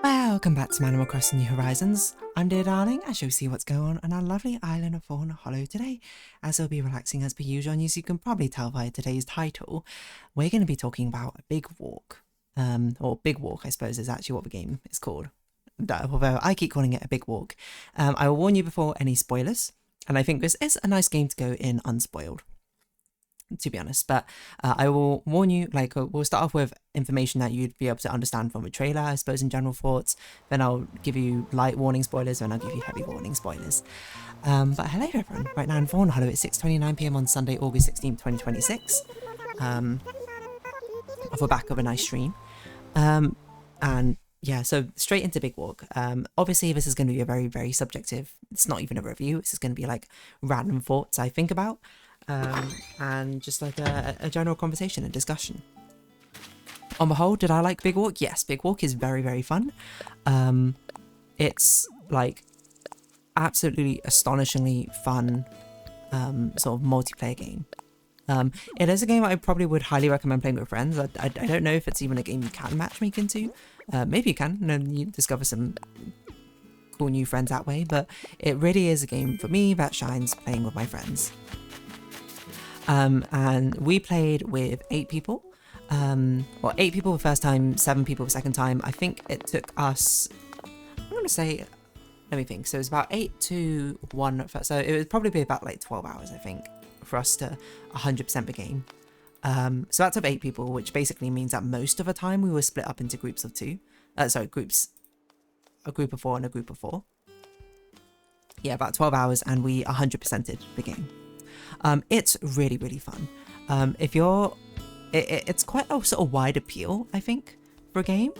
Welcome back to Animal Crossing New Horizons. I'm dear darling, as you'll see what's going on our lovely island of Fawnhallow today. As I'll be relaxing as per usual, and as you can probably tell by today's title, we're going to be talking about a big walk. Or big walk, I suppose, is actually what the game is called. Although I keep calling it a big walk. I will warn you before any spoilers, and I think this is a nice game to go in unspoiled, to be honest, but I will warn you, like, we'll start off with information that you'd be able to understand from a trailer, I suppose, in general thoughts. Then I'll give you light warning spoilers, and I'll give you heavy warning spoilers. But hello everyone, right now in Fawnhallow, it's 6:29 PM on Sunday, August 16th, 2026. Off the back of a nice stream. And yeah, so straight into Big Walk. Obviously this is going to be a very, very subjective, it's not even a review, this is going to be like random thoughts I think about. And just like a general conversation and discussion. On the whole, did I like Big Walk? Yes, Big Walk is very, very fun. It's like absolutely astonishingly fun sort of multiplayer game. It is a game I probably would highly recommend playing with friends. I don't know if it's even a game you can matchmake into. Maybe you can, and you discover some cool new friends that way, but it really is a game for me that shines playing with my friends. And we played with 8 people. Well, 8 people the first time, 7 people the second time. I think it took us, I'm going to say, let me think. So it was about 8 to 1 at first. So it would probably be about like 12 hours, I think, for us to 100% the game. So that's of 8 people, which basically means that most of the time we were split up into groups of 2. A group of 4 and a group of 4. Yeah, about 12 hours, and we 100%ed the game. It's really, really fun. It's quite a sort of wide appeal, I think, for a game,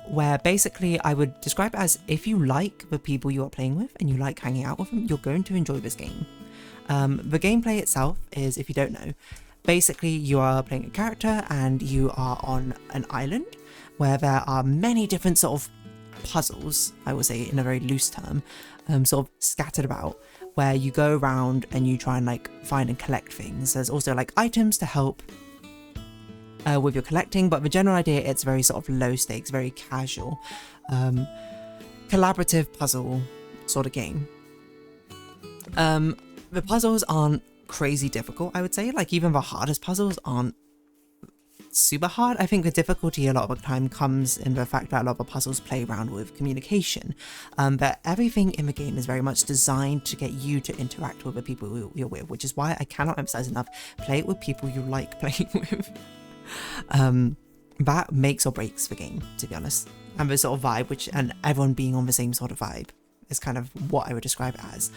where basically I would describe it as if you like the people you are playing with and you like hanging out with them, you're going to enjoy this game. The gameplay itself is, if you don't know, basically you are playing a character and you are on an island where there are many different sort of puzzles, I would say in a very loose term, sort of scattered about, where you go around and you try and like find and collect things. There's also like items to help with your collecting, but the general idea, it's very sort of low stakes, very casual, collaborative puzzle sort of game. The puzzles aren't crazy difficult, I would say. Like even the hardest puzzles aren't super hard. I think the difficulty a lot of the time comes in the fact that a lot of the puzzles play around with communication, but everything in the game is very much designed to get you to interact with the people you're with, which is why I cannot emphasize enough, play it with people you like playing with. That makes or breaks the game, to be honest. And the sort of vibe, and everyone being on the same sort of vibe is kind of what I would describe it as.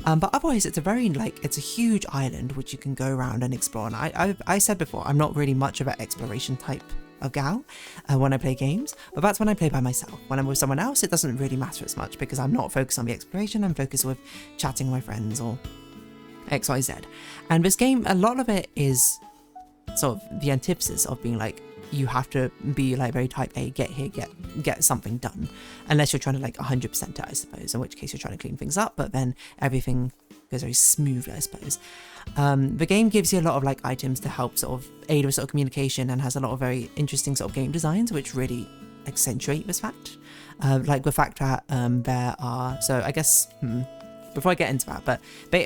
But otherwise, it's a huge island which you can go around and explore. And I said before, I'm not really much of an exploration type of gal when I play games, but that's when I play by myself. When I'm with someone else, it doesn't really matter as much because I'm not focused on the exploration, I'm focused with chatting with my friends or XYZ. And this game, a lot of it is sort of the antithesis of being like, you have to be like very type A, get here, get something done, unless you're trying to like 100% it, I suppose, in which case you're trying to clean things up, but then everything goes very smoothly, I suppose. The game gives you a lot of like items to help sort of aid with sort of communication, and has a lot of very interesting sort of game designs which really accentuate this fact, like the fact that there are, so I guess before I get into that, but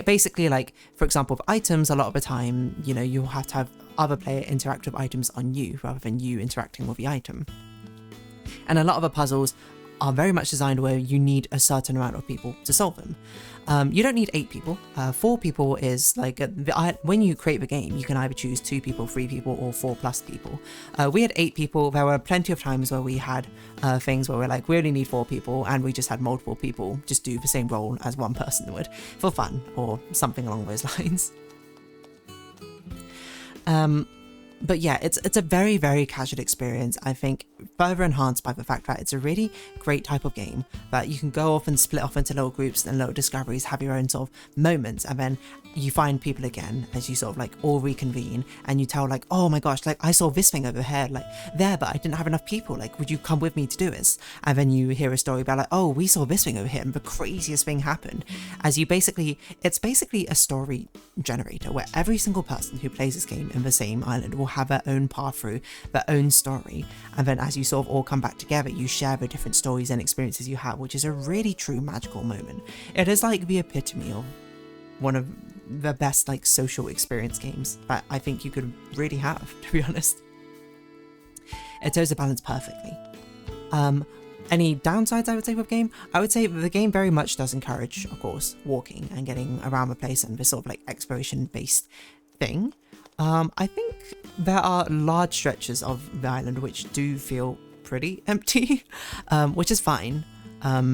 basically, like, for example, with items, a lot of the time, you know, you'll have to have other player interact with items on you rather than you interacting with the item. And a lot of the puzzles are very much designed where you need a certain amount of people to solve them. You don't need 8 people. 4 people is like, when you create the game, you can either choose 2 people, 3 people, or 4 plus people. We had 8 people. There were plenty of times where we had things where we're like, we only need 4 people, and we just had multiple people just do the same role as one person would for fun, or something along those lines. But yeah, it's a very, very casual experience, I think, further enhanced by the fact that it's a really great type of game that you can go off and split off into little groups and little discoveries, have your own sort of moments, and then you find people again as you sort of like all reconvene, and you tell like, oh my gosh, like I saw this thing over here, like there, but I didn't have enough people, like would you come with me to do this? And then you hear a story about like, oh, we saw this thing over here and the craziest thing happened. As you basically, it's basically a story generator where every single person who plays this game in the same island will have their own path through, their own story, and then as you sort of all come back together, you share the different stories and experiences you have, which is a really true magical moment. It is like the epitome of one of the best like social experience games that I think you could really have, to be honest. It does the balance perfectly. Any downsides I would say with the game? I would say the game very much does encourage, of course, walking and getting around the place and this sort of like exploration based thing. I think there are large stretches of the island which do feel pretty empty, which is fine.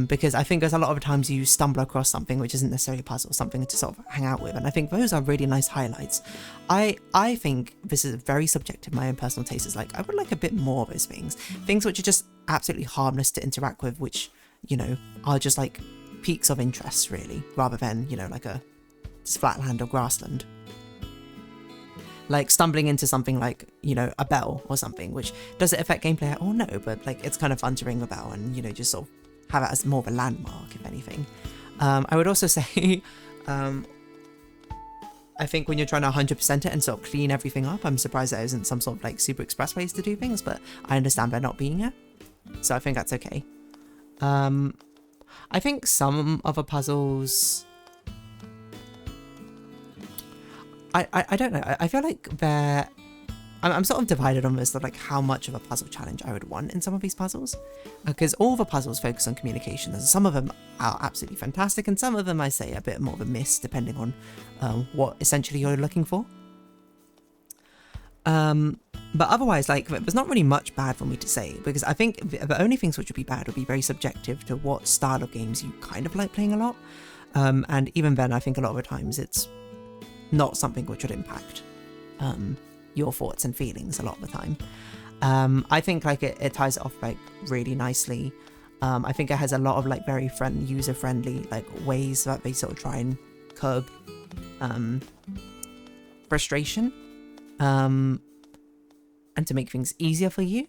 Because I think there's a lot of times you stumble across something which isn't necessarily a puzzle, something to sort of hang out with, and I think those are really nice highlights. I think this is very subjective, my own personal taste is like, I would like a bit more of those things which are just absolutely harmless to interact with, which, you know, are just like peaks of interest really, rather than, you know, like a just flatland or grassland. Like stumbling into something like, you know, a bell or something, which does it affect gameplay at all? No, but like it's kind of fun to ring a bell and, you know, just sort of have it as more of a landmark, if anything. I would also say, I think when you're trying to 100% it and sort of clean everything up, I'm surprised there isn't some sort of like super express ways to do things, but I understand there not being it, so I think that's okay. I think some of the puzzles, I don't know, I feel like I'm sort of divided on this, of like how much of a puzzle challenge I would want in some of these puzzles, because all the puzzles focus on communication, and some of them are absolutely fantastic, and some of them I say a bit more of a miss, depending on what essentially you're looking for. But otherwise, like, there's not really much bad for me to say, because I think the only things which would be bad would be very subjective to what style of games you kind of like playing a lot, and even then I think a lot of the times it's not something which would impact your thoughts and feelings a lot of the time. I think like it ties it off like really nicely. I think it has a lot of like very user friendly like ways that they sort of try and curb frustration and to make things easier for you.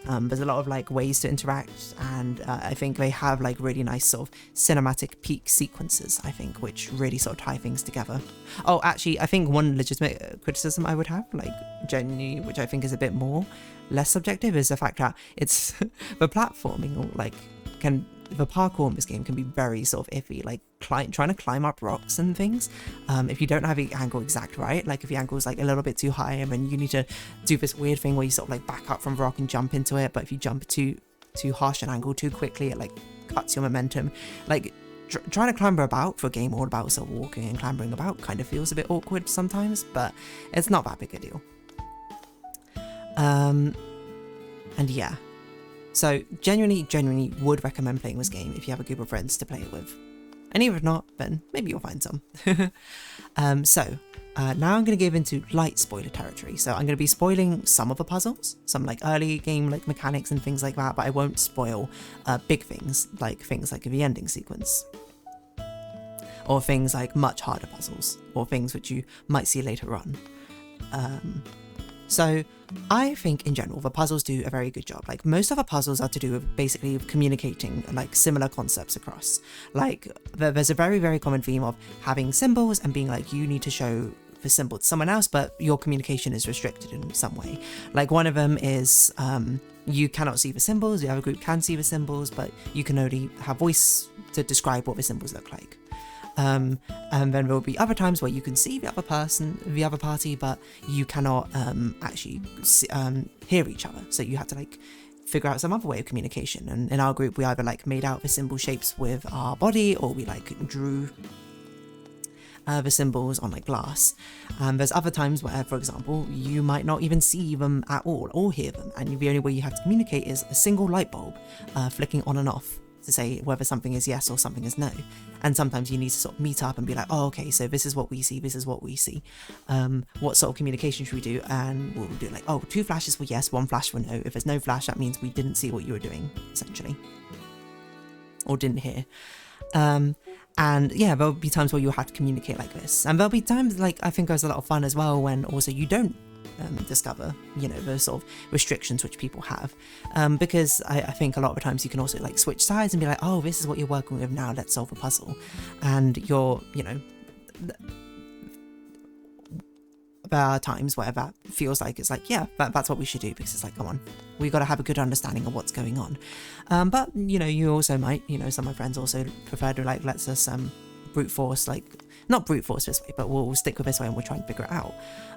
There's a lot of like ways to interact, and I think they have like really nice sort of cinematic peak sequences, I think, which really sort of tie things together. Oh, actually, I think one legitimate criticism I would have, like genuinely, which I think is a bit more less subjective, is the fact that it's the platforming, or like the parkour in this game can be very sort of iffy, like trying to climb up rocks and things. If you don't have the angle exact right, like if the angle is like a little bit too high, and then you need to do this weird thing where you sort of like back up from the rock and jump into it, but if you jump too harsh an angle too quickly, it like cuts your momentum. Like trying to clamber about for a game all about sort of walking and clambering about kind of feels a bit awkward sometimes, but it's not that big a deal. And yeah. So genuinely would recommend playing this game if you have a group of friends to play it with. And even if not, then maybe you'll find some. Now I'm going to give into light spoiler territory. So I'm going to be spoiling some of the puzzles, some like early game like mechanics and things like that, but I won't spoil big things like the ending sequence. Or things like much harder puzzles, or things which you might see later on. So I think in general the puzzles do a very good job. Like most of the puzzles are to do with basically communicating like similar concepts across. Like there's a very, very common theme of having symbols and being like, you need to show the symbol to someone else, but your communication is restricted in some way. Like one of them is you cannot see the symbols, the other group can see the symbols, but you can only have voice to describe what the symbols look like. And then there will be other times where you can see the other party, but you cannot actually hear each other. So you have to like figure out some other way of communication. And in our group, we either like made out the symbol shapes with our body, or we like drew the symbols on like glass. There's other times where, for example, you might not even see them at all or hear them, and the only way you have to communicate is a single light bulb flicking on and off to say whether something is yes or something is no. And sometimes you need to sort of meet up and be like, oh, okay, so this is what we see, this is what we see. What sort of communication should we do? And we'll do like, oh, 2 flashes for yes, 1 flash for no. If there's no flash, that means we didn't see what you were doing, essentially. Or didn't hear. And yeah, there'll be times where you'll have to communicate like this. And there'll be times, like, I think there's a lot of fun as well when also you don't discover, you know, the sort of restrictions which people have. Because I think a lot of the times you can also like switch sides and be like, oh, this is what you're working with now, let's solve a puzzle. And you're, you know, there are times where that feels like it's like, yeah, that's what we should do, because it's like, come on, we got to have a good understanding of what's going on. But you know, you also might, you know, some of my friends also prefer to like, let's us brute force, like not brute force this way, but we'll stick with this way and we'll try and figure it out.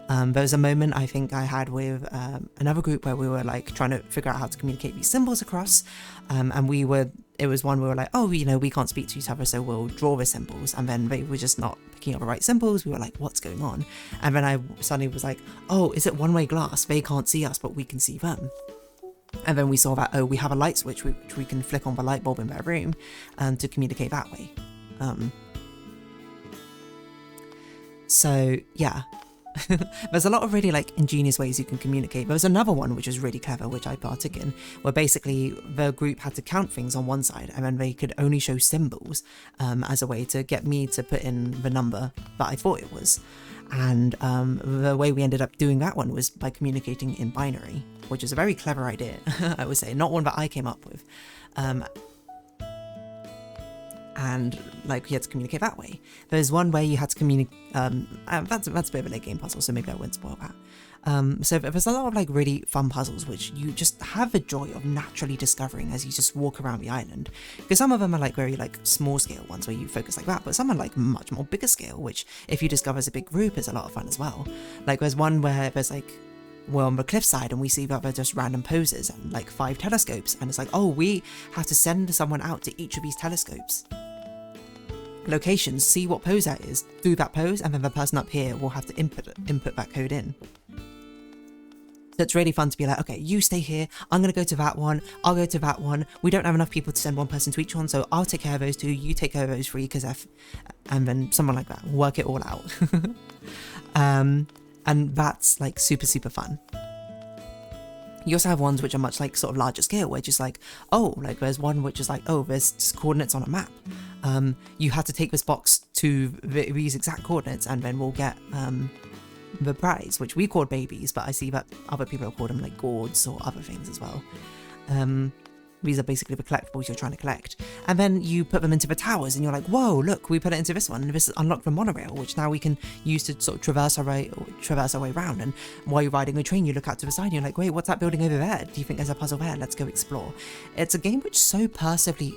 There was a moment I think I had with another group where we were like trying to figure out how to communicate these symbols across, and it was one we were like, oh, you know, we can't speak to each other, so we'll draw the symbols, and then they were just not picking up the right symbols. We were like, what's going on? And then I suddenly was like, oh, is it one-way glass? They can't see us, but we can see them. And then we saw that, oh, we have a light switch which we can flick on the light bulb in their room to communicate that way. So yeah, there's a lot of really like ingenious ways you can communicate. There was another one which was really clever, which I partook in, where basically the group had to count things on one side and then they could only show symbols as a way to get me to put in the number that I thought it was. And the way we ended up doing that one was by communicating in binary, which is a very clever idea, I would say, not one that I came up with. And like you had to communicate that way. There's one way you had to communicate. That's a bit of a late game puzzle, so maybe I won't spoil that. So there's a lot of like really fun puzzles which you just have the joy of naturally discovering as you just walk around the island. Because some of them are like very like small scale ones where you focus like that, but some are like much more bigger scale, which if you discover as a big group is a lot of fun as well. Like there's one where there's like, we're on the cliffside and we see that they're just random poses and like 5 telescopes, and it's like, oh, we have to send someone out to each of these telescopes locations, see what pose that is, do that pose, and then the person up here will have to input that code in. So it's really fun to be like, okay, you stay here, I'm gonna go to that one, I'll go to that one, we don't have enough people to send one person to each one, so I'll take care of those 2, you take care of those 3, because and then someone like that, work it all out. And that's like super fun. You also have ones which are much like sort of larger scale, where just like, oh, like there's one which is like, oh, there's just coordinates on a map. You had to take this box to these exact coordinates, and then we'll get the prize, which we called babies, but I see that other people have called them like gourds or other things as well. These are basically the collectibles you're trying to collect. And then you put them into the towers and you're like, whoa, look, we put it into this one. And this has unlocked the monorail, which now we can use to sort of traverse our way around. And while you're riding a train, you look out to the side and you're like, wait, what's that building over there? Do you think there's a puzzle there? Let's go explore. It's a game which so perfectly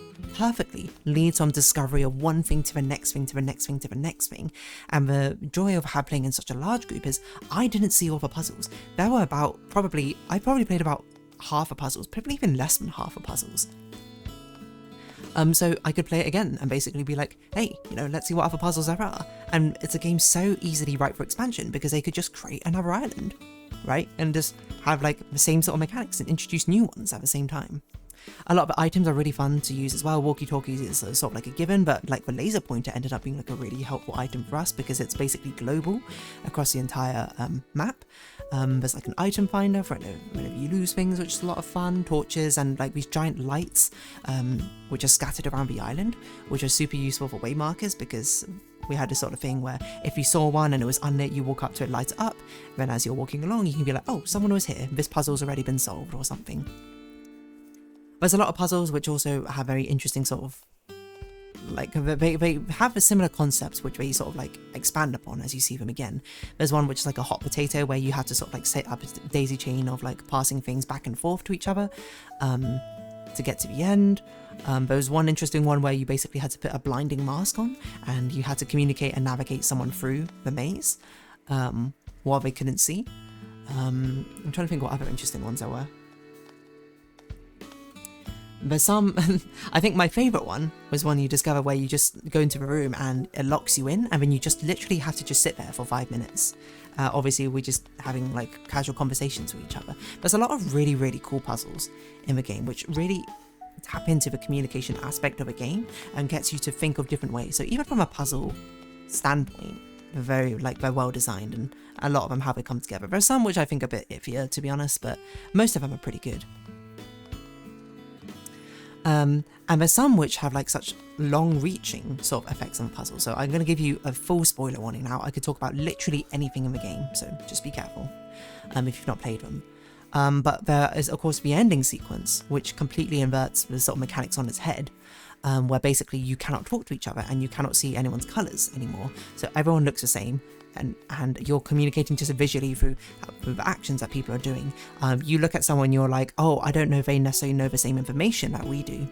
leads on discovery of one thing to the next thing, to the next thing, to the next thing. And the joy of playing in such a large group is I didn't see all the puzzles. There were I probably played about half the puzzles, probably even less than half the puzzles. So I could play it again and basically be like, hey, you know, let's see what other puzzles there are. And it's a game so easily ripe for expansion because they could just create another island, right? And just have like the same sort of mechanics and introduce new ones at the same time. A lot of the items are really fun to use as well. Walkie-talkies is sort of like a given, but like the laser pointer ended up being like a really helpful item for us because it's basically global across the entire map. There's like an item finder for whenever you lose things, which is a lot of fun. Torches and like these giant lights, which are scattered around the island, which are super useful for waymarkers because we had this sort of thing where if you saw one and it was unlit, you walk up to it, light it up. Then as you're walking along, you can be like, oh, someone was here. This puzzle's already been solved or something. There's a lot of puzzles which also have very interesting sort of like they have a similar concepts which they sort of like expand upon as you see them again. There's one which is like a hot potato where you have to sort of like set up a daisy chain of like passing things back and forth to each other to get to the end. There was one interesting one where you basically had to put a blinding mask on and you had to communicate and navigate someone through the maze while they couldn't see. I'm trying to think what other interesting ones there were. There's some, I think my favourite one was one you discover where you just go into the room and it locks you in and then you just literally have to just sit there for 5 minutes. Obviously we're just having like casual conversations with each other. There's a lot of really cool puzzles in the game which really tap into the communication aspect of a game and gets you to think of different ways. So even from a puzzle standpoint, they're well designed and a lot of them how they come together. There's some which I think are a bit iffier to be honest, but most of them are pretty good. And there's some which have like such long-reaching sort of effects on the puzzle. So I'm going to give you a full spoiler warning now. I could talk about literally anything in the game, so just be careful if you've not played them. But there is, of course, the ending sequence, which completely inverts the sort of mechanics on its head, where basically you cannot talk to each other and you cannot see anyone's colours anymore. So everyone looks the same, and you're communicating just visually through the actions that people are doing. You look at someone, you're like, oh, I don't know if they necessarily know the same information that we do.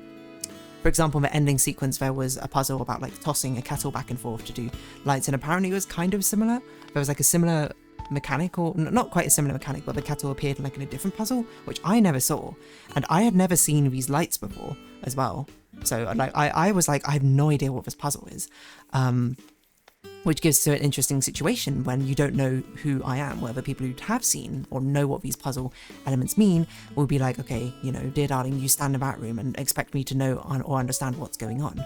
For example, in the ending sequence, there was a puzzle about like tossing a kettle back and forth to do lights, and apparently it was kind of similar. There was like a similar mechanic, or not quite a similar mechanic, but the kettle appeared like in a different puzzle, which I never saw, and I had never seen these lights before as well. So like I was like, I have no idea what this puzzle is, which gives to an interesting situation when you don't know who I am, where the people who have seen or know what these puzzle elements mean will be like, okay, you know, dear darling, you stand in that room and expect me to know or understand what's going on.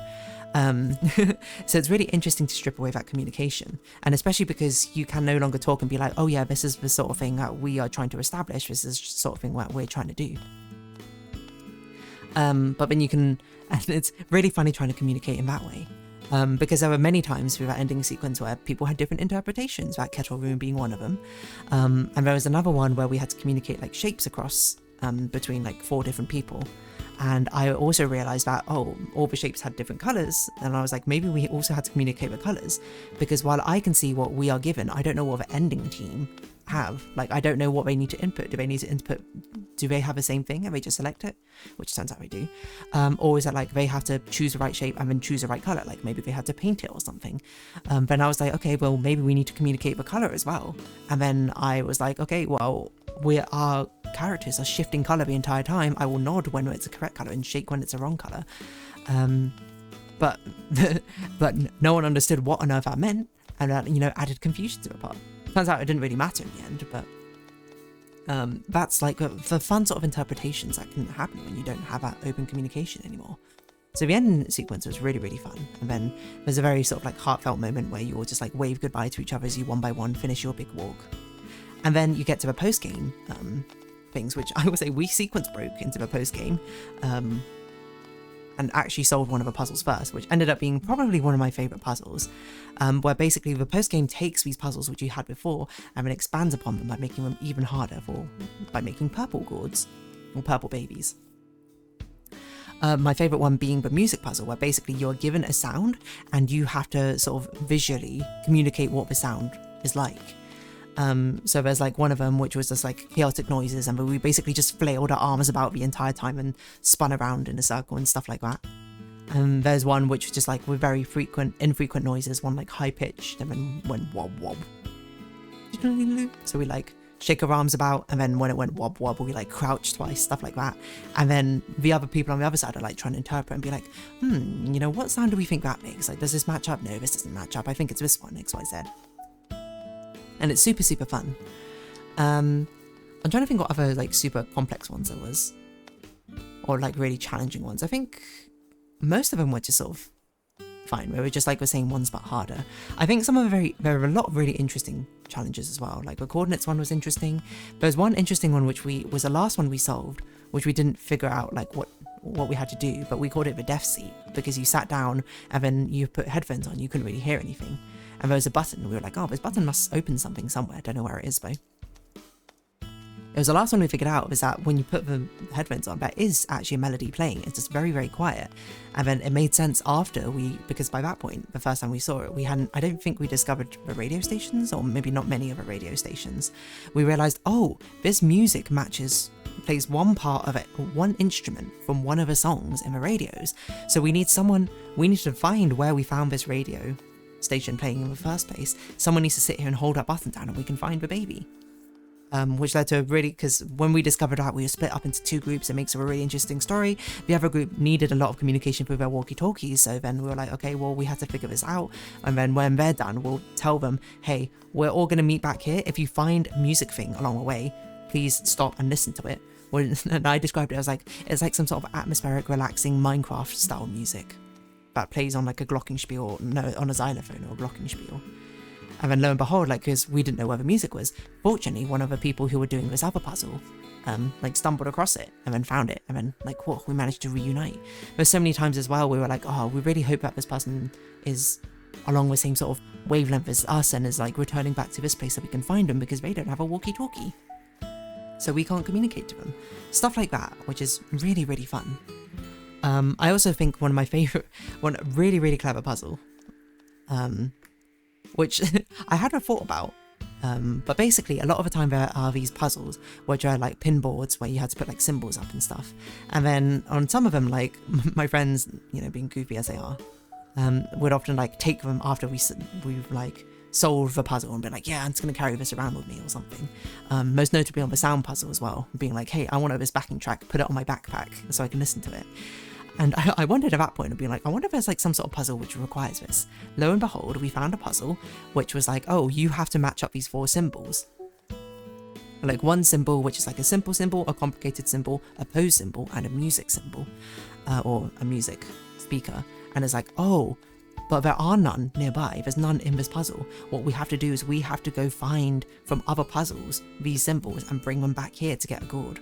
So it's really interesting to strip away that communication, and especially because you can no longer talk and be like, oh yeah, this is the sort of thing that we are trying to establish, this is the sort of thing that we're trying to do. But then you can, and it's really funny trying to communicate in that way. Because there were many times through that ending sequence where people had different interpretations, that kettle room being one of them. And there was another one where we had to communicate like shapes across between like 4 different people. And I also realized that, oh, all the shapes had different colors. And I was like, maybe we also had to communicate the colors, because while I can see what we are given, I don't know what the ending team have. Like, I don't know what they need to input. Do they need to input, do they have the same thing and they just select it? Which turns out they do. Or is it like they have to choose the right shape and then choose the right color? Like maybe they had to paint it or something. Then I was like, okay, well, maybe we need to communicate the color as well. And then I was like, okay, well, our characters are shifting color the entire time. I will nod when it's a correct color and shake when it's a wrong color. But no one understood what on earth that meant, and that, you know, added confusion to the part. Turns out it didn't really matter in the end, but that's like the fun sort of interpretations that can happen when you don't have that open communication anymore. So the end sequence was really, really fun. And then there's a very sort of like heartfelt moment where you all just like wave goodbye to each other as you one by one finish your big walk. And then you get to the post-game things, which I would say we sequence broke into the post-game, and actually solved one of the puzzles first, which ended up being probably one of my favourite puzzles, where basically the post-game takes these puzzles which you had before and then expands upon them by making them even harder, by making purple gourds, or purple babies. My favourite one being the music puzzle, where basically you're given a sound and you have to sort of visually communicate what the sound is like. So there's like one of them which was just like chaotic noises, and we basically just flailed our arms about the entire time and spun around in a circle and stuff like that. And there's one which was just like with very infrequent noises, one like high pitched and then went wob wob. So we like shake our arms about, and then when it went wob wob, we like crouch twice, stuff like that. And then the other people on the other side are like trying to interpret and be like, you know, what sound do we think that makes? Like, does this match up? No, this doesn't match up. I think it's this one, XYZ. And it's super, super fun. I'm trying to think what other like super complex ones there was, or like really challenging ones. I think most of them were just sort of fine. We were just like the same ones but harder. I think some of there were a lot of really interesting challenges as well. Like the coordinates one was interesting. There's one interesting one which was the last one we solved, which we didn't figure out like what we had to do, but we called it the deaf seat, because you sat down and then you put headphones on, you couldn't really hear anything. And there was a button, and we were like, oh, this button must open something somewhere. Don't know where it is, though. It was the last one we figured out, was that when you put the headphones on, there is actually a melody playing. It's just very, very quiet. And then it made sense after because by that point, the first time we saw it, I don't think we discovered the radio stations, or maybe not many of the radio stations. We realized, oh, this music plays one part of it, one instrument from one of the songs in the radios. So we need to find where we found this radio station playing in the first place. Someone needs to sit here and hold that button down and we can find the baby. Which led to because when we discovered that, we were split up into 2 groups. It makes a really interesting story. The other group needed a lot of communication through their walkie-talkies, so then we were like, okay, well, we have to figure this out, and then when they're done, we'll tell them, hey, we're all going to meet back here. If you find a music thing along the way, please stop and listen to it. And I described it as like, it's like some sort of atmospheric, relaxing Minecraft style music that plays on like a glockenspiel, no, on a xylophone or a glockenspiel. And then lo and behold, like, because we didn't know where the music was, fortunately, one of the people who were doing this other puzzle, like, stumbled across it and then found it. And then, like, whoa, we managed to reunite. There's so many times as well, we were like, oh, we really hope that this person is along the same sort of wavelength as us and is, like, returning back to this place so we can find them because they don't have a walkie-talkie. So we can't communicate to them. Stuff like that, which is really, really fun. I also think one of my favorite, one really, really clever puzzle, which I hadn't thought about, but basically a lot of the time there are these puzzles which are like pin boards where you had to put like symbols up and stuff, and then on some of them, like my friends, you know, being goofy as they are, would often like take them after we've like solved the puzzle and be like, yeah, I'm just gonna carry this around with me or something. Most notably on the sound puzzle as well, being like, hey, I want this backing track, put it on my backpack so I can listen to it. And I wondered at that point, I'd be like, I wonder if there's like some sort of puzzle which requires this. Lo and behold, we found a puzzle which was like, oh, you have to match up these 4 symbols. Like one symbol, which is like a simple symbol, a complicated symbol, a pose symbol, and a music symbol, or a music speaker. And it's like, oh, but there are none nearby. There's none in this puzzle. What we have to do is we have to go find from other puzzles these symbols and bring them back here to get a chord.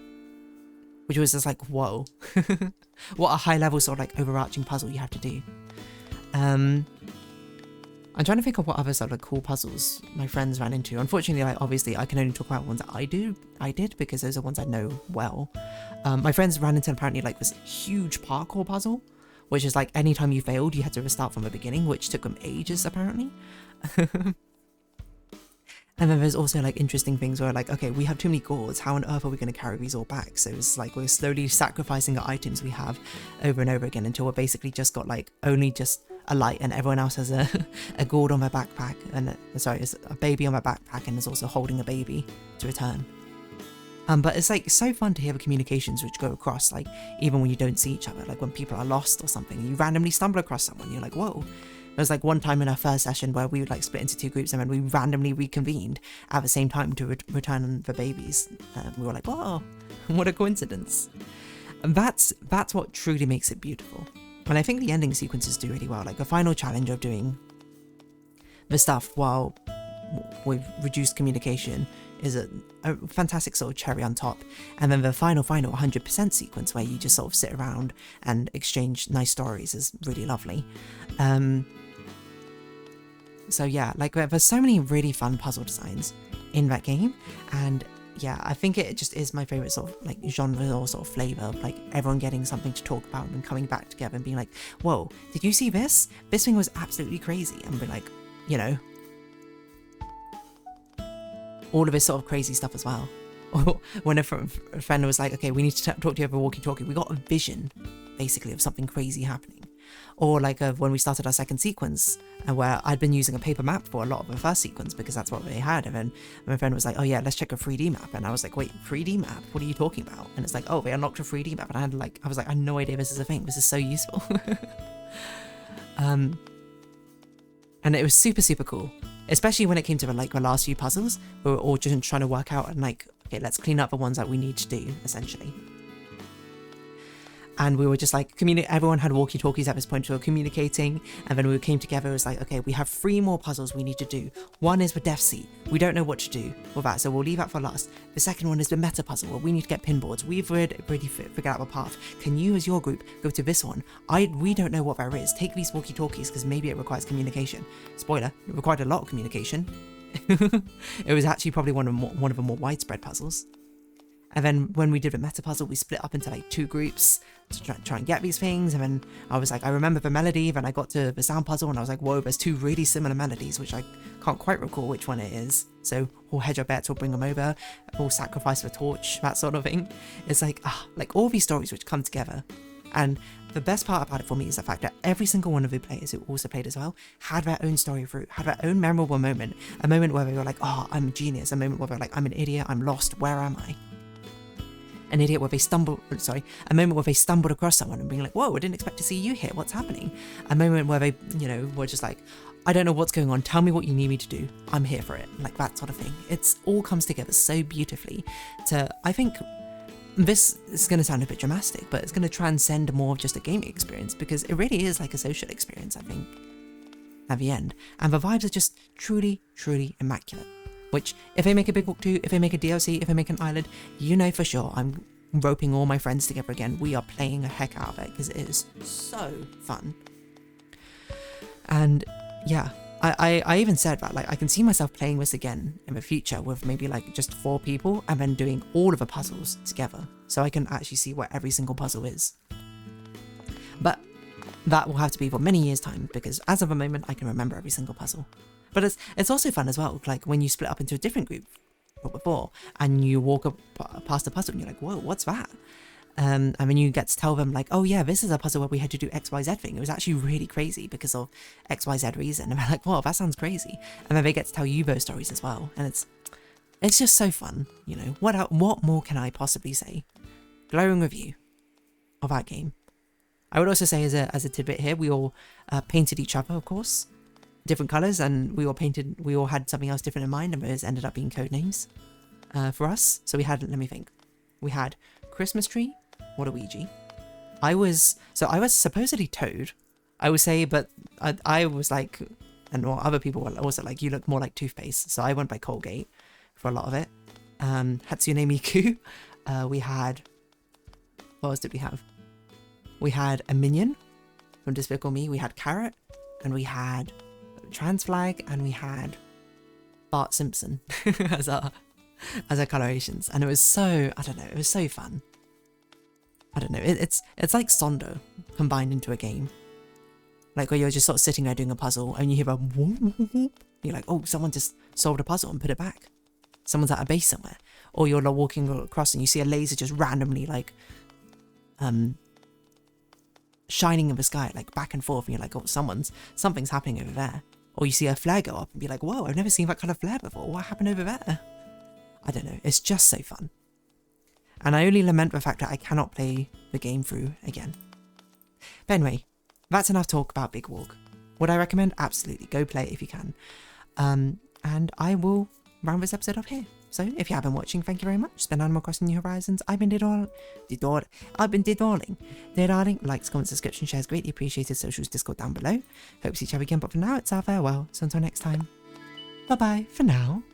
Which was just like, whoa. What a high level sort of like overarching puzzle you have to do. I'm trying to think of what other sort of like cool puzzles my friends ran into. Unfortunately, like obviously I can only talk about ones that I did because those are ones I know well. My friends ran into apparently like this huge parkour puzzle, which is like anytime you failed, you had to restart from the beginning, which took them ages apparently. And then there's also like interesting things where like, okay, we have too many chords, how on earth are we going to carry these all back? So it's like we're slowly sacrificing the items we have over and over again until we're basically just got like only just a light and everyone else has a gourd on their backpack, and sorry, it's a baby on their backpack and is also holding a baby to return. But it's like so fun to hear the communications which go across, like even when you don't see each other, like when people are lost or something, you randomly stumble across someone, you're like, whoa. There was like one time in our first session where we would like split into 2 groups and then we randomly reconvened at the same time to return the babies. We were like, whoa, what a coincidence. And that's what truly makes it beautiful. And I think the ending sequences do really well. Like the final challenge of doing the stuff while with reduced communication is a fantastic sort of cherry on top. And then the final 100% sequence where you just sort of sit around and exchange nice stories is really lovely. So yeah, like there's so many really fun puzzle designs in that game, and yeah, I think it just is my favorite sort of like genre or sort of flavor of like everyone getting something to talk about and coming back together and being like, whoa, did you see this? This thing was absolutely crazy. And be like, you know, all of this sort of crazy stuff as well. Or when a friend was like, okay, we need to talk to you over walkie-talkie, we got a vision basically of something crazy happening. Or like when we started our second sequence, where I'd been using a paper map for a lot of the first sequence because that's what they had, and then my friend was like, oh yeah, let's check a 3D map, and I was like, wait, 3D map? What are you talking about? And it's like, oh, they unlocked a 3D map, and I was like, I had no idea this is a thing. This is so useful. And it was super, super cool, especially when it came to the last few puzzles. We were all just trying to work out and like, okay, let's clean up the ones that we need to do essentially. And we were just like, everyone had walkie-talkies at this point, we were communicating, and then we came together, it was like, okay, we have 3 more puzzles we need to do. One is the death seat. We don't know what to do with that, so we'll leave that for last. The second one is the meta puzzle, where we need to get pinboards. We've already figured out a path. Can you, as your group, go to this one? We don't know what there is. Take these walkie-talkies, because maybe it requires communication. Spoiler, it required a lot of communication. It was actually probably one of the more widespread puzzles. And then when we did the meta puzzle, we split up into like 2 groups to try and get these things. And then I was like, I remember the melody. Then I got to the sound puzzle and I was like, whoa, there's 2 really similar melodies, which I can't quite recall which one it is. So we'll hedge our bets, we'll bring them over, we'll sacrifice the torch, that sort of thing. It's like all these stories which come together. And the best part about it for me is the fact that every single one of the players who also played as well had their own story through, had their own memorable moment. A moment where they were like, oh, I'm a genius. A moment where they're like, I'm an idiot, I'm lost, where am I? A moment where they stumbled across someone and being like, whoa, I didn't expect to see you here, what's happening? A moment where they, you know, were just like, I don't know what's going on, tell me what you need me to do, I'm here for it, like that sort of thing. It's all comes together so beautifully I think this is going to sound a bit dramatic, but it's going to transcend more of just a gaming experience, because it really is like a social experience, I think. at the end. And the vibes are just truly, truly immaculate. Which, if they make a Big Book 2, if they make a DLC, if they make an island, you know for sure I'm roping all my friends together again. We are playing the heck out of it because it is so fun. And yeah, I even said that, like, I can see myself playing this again in the future with maybe like just 4 people and then doing all of the puzzles together. So I can actually see where every single puzzle is. But that will have to be for many years' time, because as of the moment, I can remember every single puzzle. But it's also fun as well, like when you split up into a different group from before, and you walk up past a puzzle and you're like, whoa, what's that? And then you get to tell them like, oh yeah, this is a puzzle where we had to do XYZ thing. It was actually really crazy because of XYZ reason. And they're like, whoa, that sounds crazy. And then they get to tell you those stories as well. And it's just so fun, you know. What more can I possibly say? Glowing review of that game. I would also say as a tidbit here, we all painted each other, of course, different colours, and we all had something else different in mind, and those ended up being code names for us. So we had, let me think, we had Christmas tree, Waluigi. I was supposedly Toad, I would say, but I was like, and other people were also like, you look more like toothpaste, so I went by Colgate for a lot of it. Hatsune Miku. We had, what else did we have? We had a Minion from Despicable Me, we had Carrot, and we had Trans Flag, and we had Bart Simpson as our colorations. And it was so, I don't know, it was so fun. I don't know, it's like Sondo combined into a game. Like where you're just sort of sitting there doing a puzzle and you hear a whoop, whoop, whoop. You're like, oh, someone just solved a puzzle and put it back. Someone's at a base somewhere. Or you're like walking across and you see a laser just randomly like shining in the sky, like back and forth, and you're like, oh, something's happening over there. Or you see a flare go up and be like, whoa, I've never seen that kind of flare before. What happened over there? I don't know. It's just so fun. And I only lament the fact that I cannot play the game through again. But anyway, that's enough talk about Big Walk. Would I recommend? Absolutely. Go play it if you can. And I will round this episode up here. So if you have been watching, thank you very much. It's been Animal Crossing New Horizons. I've been diddling. Likes, comments, subscription, shares, greatly appreciated. Socials, Discord down below. Hope to see each other again, but for now, it's our farewell. So until next time, bye-bye for now.